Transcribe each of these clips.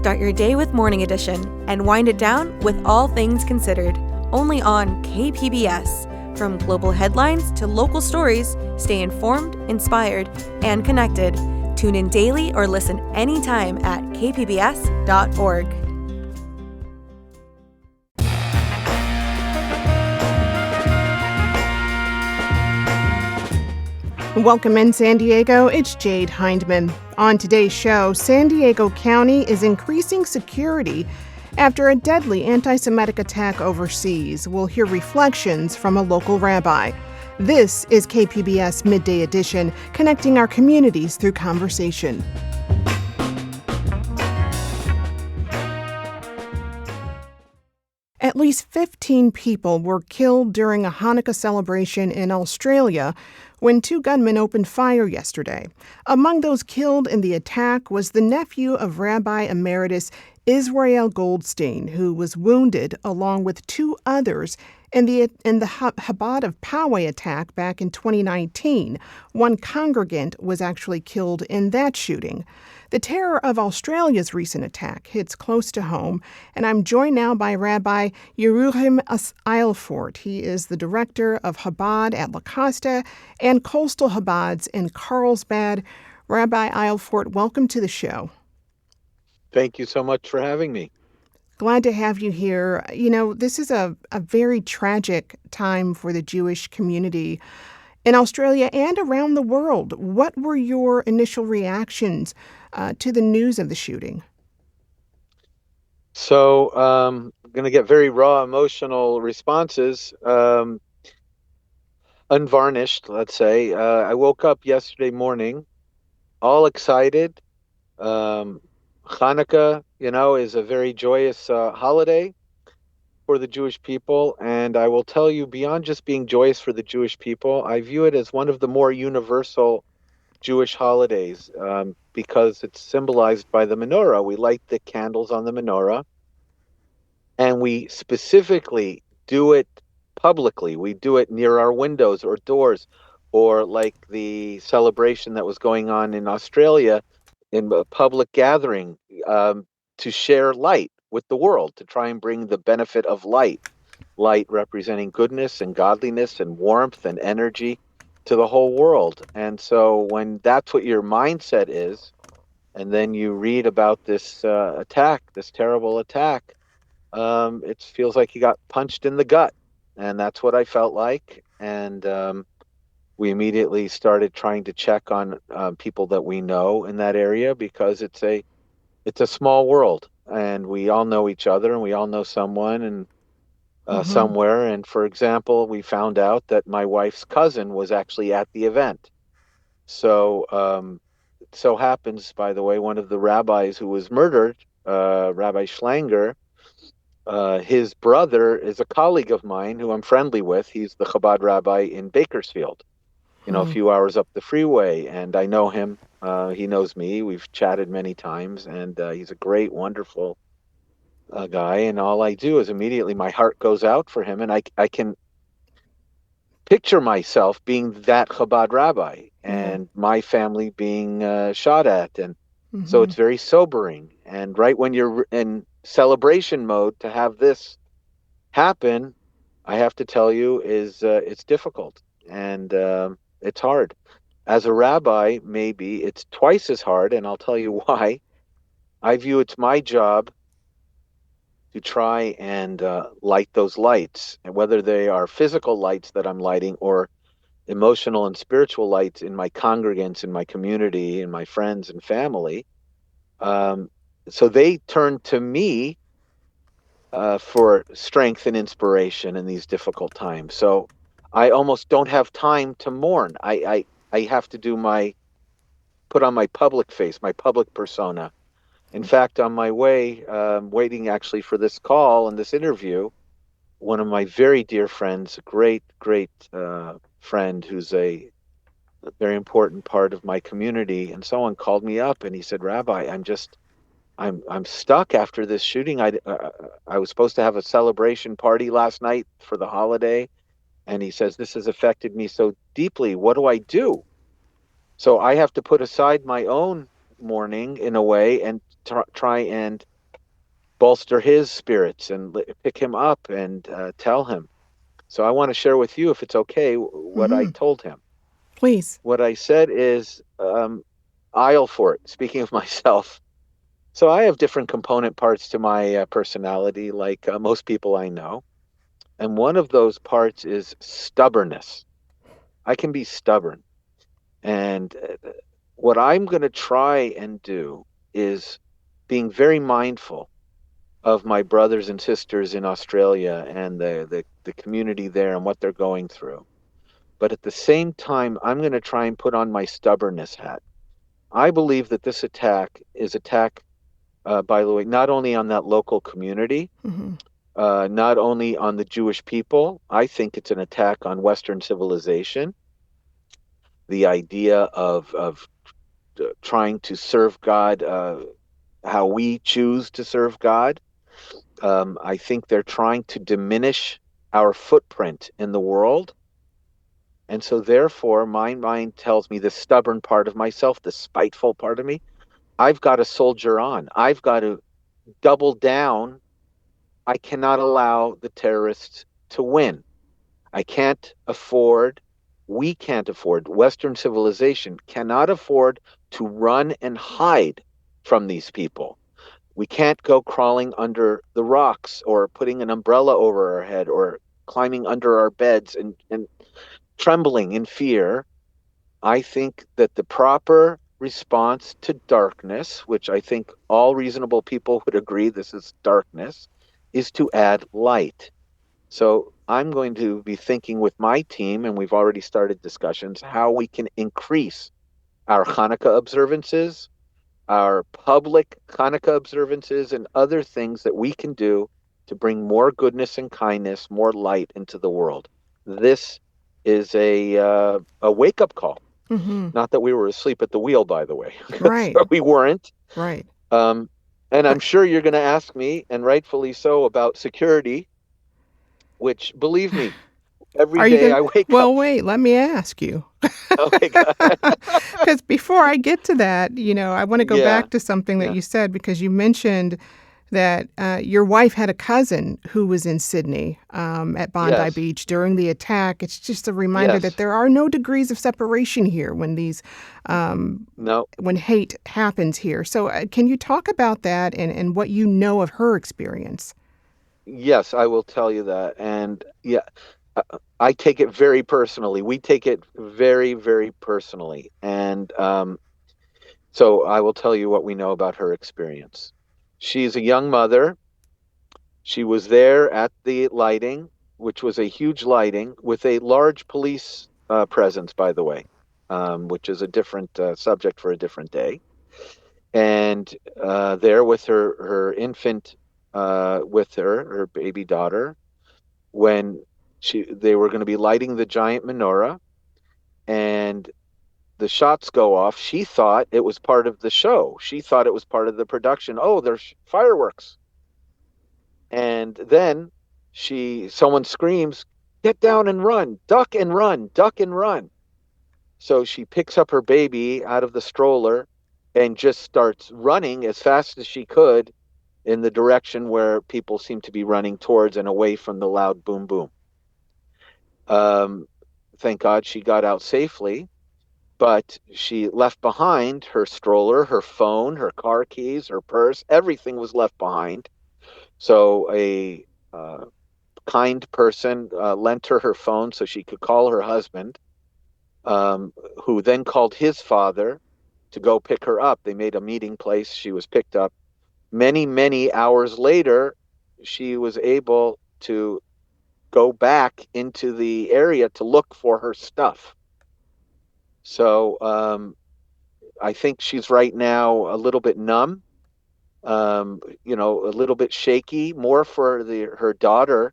Start your day with Morning Edition and wind it down with All Things Considered, only on KPBS. From global headlines to local stories, stay informed, inspired, and connected. Tune in daily or listen anytime at kpbs.org. Welcome in San Diego, it's Jade Hindman. On today's show, San Diego County is increasing security after a deadly anti-Semitic attack overseas. We'll hear reflections from a local rabbi. This is KPBS Midday Edition, connecting our communities through conversation. At least 15 people were killed during a Hanukkah celebration in Australia when two gunmen opened fire yesterday. Among those killed in the attack was the nephew of Rabbi Emeritus Israel Goldstein, who was wounded along with two others in the Chabad of Poway attack back in 2019. One congregant was actually killed in that shooting. The terror of Australia's recent attack hits close to home, and I'm joined now by Rabbi Yeruchem Eilfort. He is the director of Chabad at Costa and Coastal Chabads in Carlsbad. Rabbi Eilfort, welcome to the show. Thank you so much for having me. Glad to have you here. You know, this is a very tragic time for the Jewish community in Australia and around the world. What were your initial reactions to the news of the shooting? So I'm going to get very raw emotional responses, unvarnished, let's say. I woke up yesterday morning all excited. Hanukkah, is a very joyous holiday for the Jewish people. And I will tell you, beyond just being joyous for the Jewish people, I view it as one of the more universal Jewish holidays because it's symbolized by the menorah. We light the candles on the menorah, and we specifically do it publicly. We do it near our windows or doors, or like the celebration that was going on in Australia in a public gathering to share light with the world, to try and bring the benefit of light representing goodness and godliness and warmth and energy to the whole world. And so when that's what your mindset is, and then you read about this attack, this terrible attack, it feels like you got punched in the gut. And that's what I felt like. And we immediately started trying to check on people that we know in that area, because it's a small world, and we all know each other, and we all know someone and somewhere. And for example, we found out that my wife's cousin was actually at the event. So it so happens, by the way, one of the rabbis who was murdered, Rabbi Schlanger, his brother is a colleague of mine who I'm friendly with. He's the Chabad rabbi in Bakersfield, a few hours up the freeway, and I know him. He knows me. We've chatted many times, and he's a great, wonderful guy. And all I do is immediately my heart goes out for him, and I can picture myself being that Chabad rabbi and my family being shot at. And so it's very sobering. And right when you're in celebration mode, to have this happen, I have to tell you, is it's difficult, and it's hard. As a rabbi, maybe it's twice as hard, and I'll tll you why. I view it's my job to try and light those lights, and whether they are physical lights that I'm lighting or emotional and spiritual lights in my congregants, in my community, in my friends and family. So they turn to me for strength and inspiration in these difficult times. So I almost don't have time to mourn. I have to put on my public face, my public persona. In fact, on my way, waiting actually for this call and this interview, one of my very dear friends, a great friend who's a very important part of my community and so on, called me up and he said, Rabbi, I'm stuck after this shooting. I was supposed to have a celebration party last night for the holiday. And he says, this has affected me so deeply. What do I do? So I have to put aside my own morning in a way and try and bolster his spirits and pick him up and tell him. So I want to share with you, if it's okay, what I Mm-hmm. told him. Please. What I said is, Eilfort, speaking of myself. So I have different component parts to my personality, like most people I know. And one of those parts is stubbornness. I can be stubborn. And what I'm going to try and do is being very mindful of my brothers and sisters in Australia and the community there and what they're going through. But at the same time, I'm going to try and put on my stubbornness hat. I believe that this attack, by the way, not only on that local community, Mm-hmm. not only on the Jewish people. I think it's an attack on Western civilization. The idea of trying to serve God how we choose to serve God. I think they're trying to diminish our footprint in the world. And so, therefore, my mind tells me the stubborn part of myself, the spiteful part of me, I've got to soldier on. I've got to double down. I cannot allow the terrorists to win. I can't afford, we can't afford, Western civilization cannot afford to run and hide from these people. We can't go crawling under the rocks or putting an umbrella over our head or climbing under our beds and trembling in fear. I think that the proper response to darkness, which I think all reasonable people would agree this is darkness, is to add light. So I'm going to be thinking with my team, and we've already started discussions, how we can increase our Hanukkah observances, our public Hanukkah observances, and other things that we can do to bring more goodness and kindness, more light into the world. This is a wake up call. Mm-hmm. Not that we were asleep at the wheel, by the way. Right. So we weren't. Right. Um, and I'm But sure you're going to ask me, and rightfully so, about security, which, believe me, every are you day going to? I wake Well, up. wait, let me ask you. Okay, go ahead. Because before I get to that, I want to go Yeah, back to something that yeah, you said because you mentioned that your wife had a cousin who was in Sydney at Bondi yes, Beach during the attack. It's just a reminder that yes. there are no degrees of separation here when No, when hate happens here. So can you talk about that and what you know of her experience? yes, I will tell you that. And yeah, I take it very personally. We take it very, very personally. And so I will tell you what we know about her experience. She's a young mother. She was there at the lighting, which was a huge lighting with a large police presence, by the way, which is a different subject for a different day. And there with her infant, with her baby daughter, when they were going to be lighting the giant menorah, and the shots go off. She thought it was part of the show. She thought it was part of the production. Oh, there's fireworks. And then someone screams, "Get down and run, duck and run, duck and run." So she picks up her baby out of the stroller and just starts running as fast as she could in the direction where people seem to be running towards and away from the loud boom boom. Um, thank God she got out safely, but she left behind her stroller, her phone, her car keys, her purse. Everything was left behind. So a kind person lent her phone so she could call her husband, who then called his father to go pick her up. They made a meeting place. She was picked up. Many, many hours later, she was able to go back into the area to look for her stuff. So I think she's right now a little bit numb, a little bit shaky, more for her daughter,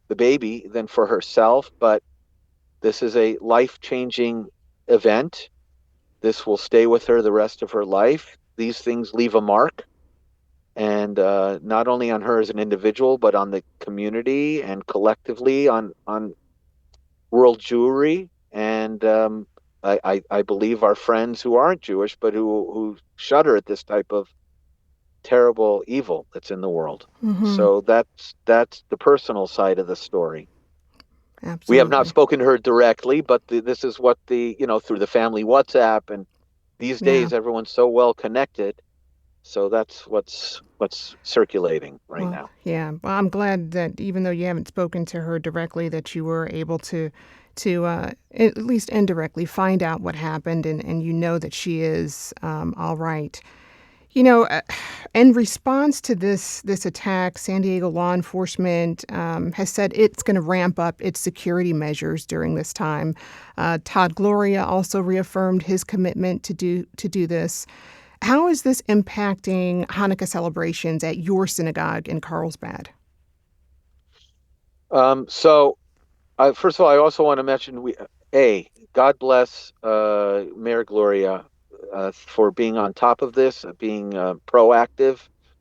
the baby, than for herself. But this is a life-changing event. This will stay with her the rest of her life. These things leave a mark, and not only on her as an individual, but on the community and collectively on world Jewry. And I believe our friends who aren't Jewish, but who shudder at this type of terrible evil that's in the world. Mm-hmm. So that's the personal side of the story. We have not Absolutely. spoken to her directly, but this is what through the family WhatsApp, and these Yeah. days everyone's so well connected. So that's what's circulating right Well, now. yeah. Well, I'm glad that even though you haven't spoken to her directly, that you were able to at least indirectly find out what happened, and you know that she is all right. You know, in response to this attack, San Diego law enforcement has said it's going to ramp up its security measures during this time. Todd Gloria also reaffirmed his commitment to do this. How is this impacting Hanukkah celebrations at your synagogue in Carlsbad? So first of all, I also want to mention God bless Mayor Gloria for being on top of this, being proactive.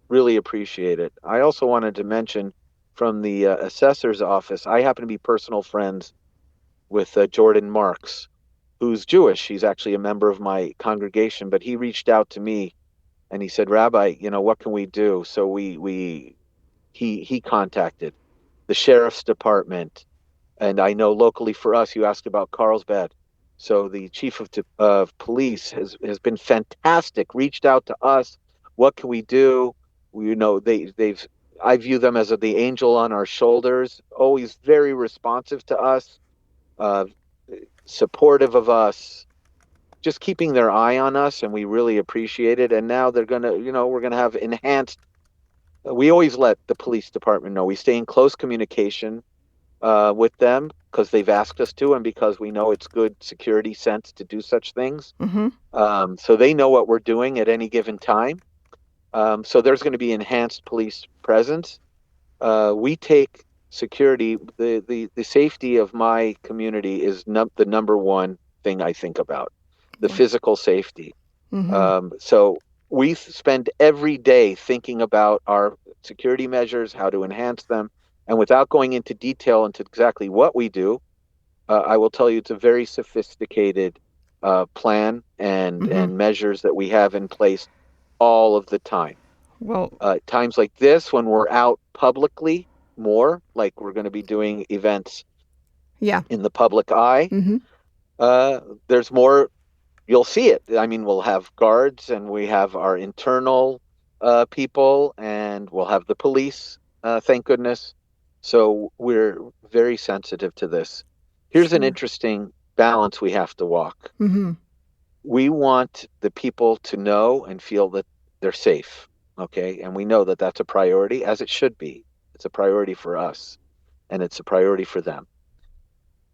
Really appreciate it. I also wanted to mention from the assessor's office, I happen to be personal friends with Jordan Marks, who's Jewish. He's actually a member of my congregation, but he reached out to me and he said, Rabbi, what can we do? So he contacted the sheriff's department, and I know locally for us, you asked about Carlsbad. So the chief of police has been fantastic. Reached out to us. What can we do? They've. I view them as the angel on our shoulders. Always very responsive to us, uh, supportive of us, just keeping their eye on us, and we really appreciate it. And now we're gonna have enhanced. We always let the police department know. We stay in close communication with them because they've asked us to, and because we know it's good security sense to do such things. Mm-hmm. So they know what we're doing at any given time. So there's going to be enhanced police presence. We take security, the safety of my community is the number one thing I think about, the physical safety. Mm-hmm. So we spend every day thinking about our security measures, how to enhance them. And without going into detail into exactly what we do, I will tell you it's a very sophisticated plan Mm-hmm. and measures that we have in place all of the time. Well, Times like this, when we're out publicly more, like we're going to be doing events yeah. in the public eye, Mm-hmm. there's more. You'll see it. I mean, we'll have guards, and we have our internal people, and we'll have the police, thank goodness. So we're very sensitive to this. Here's an Sure. interesting balance we have to walk. Mm-hmm. We want the people to know and feel that they're safe, okay? And we know that that's a priority, as it should be. It's a priority for us, and it's a priority for them.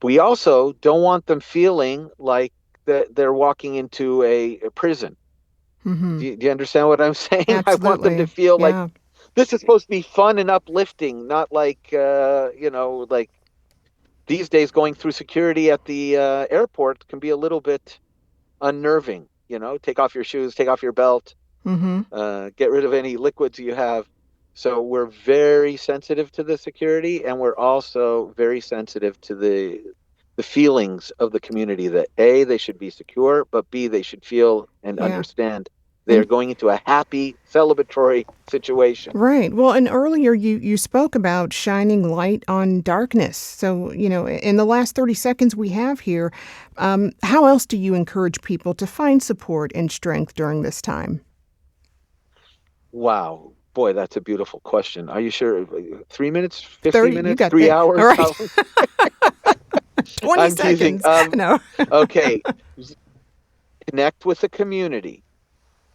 We also don't want them feeling like that they're walking into a prison. Mm-hmm. Do you understand what I'm saying? I want them to Absolutely. feel like Yeah. this is supposed to be fun and uplifting, not like like these days going through security at the airport can be a little bit unnerving. Take off your shoes, take off your belt, Mm-hmm. get rid of any liquids you have. So we're very sensitive to the security, and we're also very sensitive to the feelings of the community that A, they should be secure, but B, they should feel and Yeah. understand they're And going into a happy, celebratory situation. right. Well, and earlier you spoke about shining light on darkness. So, in the last 30 seconds we have here, how else do you encourage people to find support and strength during this time? Wow. Boy, that's a beautiful question. Are you sure? 3 minutes, 50 30, you minutes, got three that. All hours? right. 20 I'm teasing. seconds. No. Okay. Connect with the community.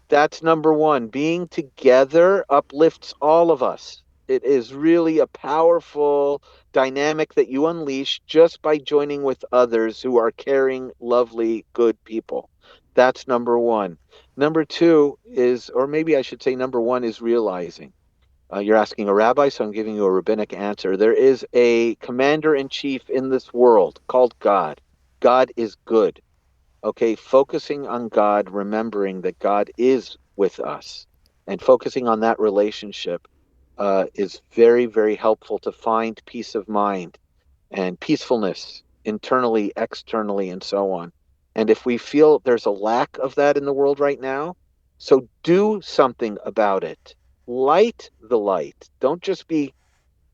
That's number one. Being together uplifts all of us. It is really a powerful dynamic that you unleash just by joining with others who are caring, lovely, good people. That's number one. Number two is, or maybe I should say, number one is realizing. You're asking a rabbi, so I'm giving you a rabbinic answer. There is a commander in chief in this world called God. God is good. Okay, focusing on God, remembering that God is with us, and focusing on that relationship is very, very helpful to find peace of mind and peacefulness internally, externally, and so on. And if we feel there's a lack of that in the world right now, so do something about it. Light the light. Don't just be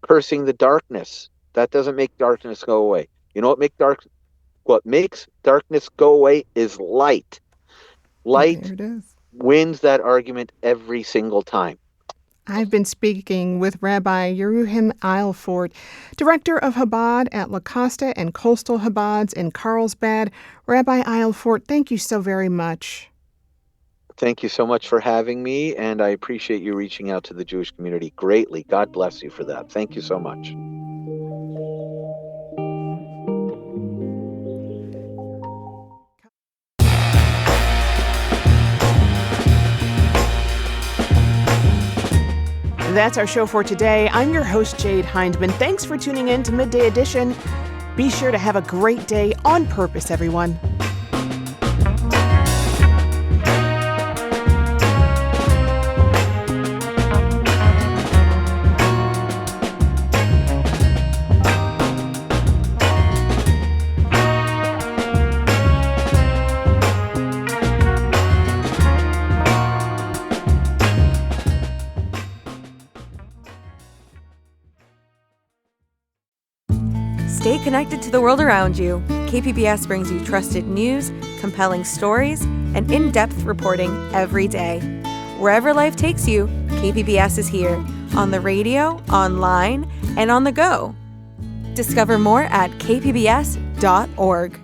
cursing the darkness. That doesn't make darkness go away. You know what makes darkness go away is light. Light There it is. wins that argument every single time. I've been speaking with Rabbi Yeruchem Eilfort, director of Chabad at La Costa and Coastal Chabads in Carlsbad. Rabbi Eilfort, thank you so very much. Thank you so much for having me, and I appreciate you reaching out to the Jewish community greatly. God bless you for that. Thank you so much. That's our show for today. I'm your host, Jade Hindman. Thanks for tuning in to Midday Edition. Be sure to have a great day on purpose, everyone. Stay connected to the world around you. KPBS brings you trusted news, compelling stories, and in-depth reporting every day. Wherever life takes you, KPBS is here, on the radio, online, and on the go. Discover more at kpbs.org.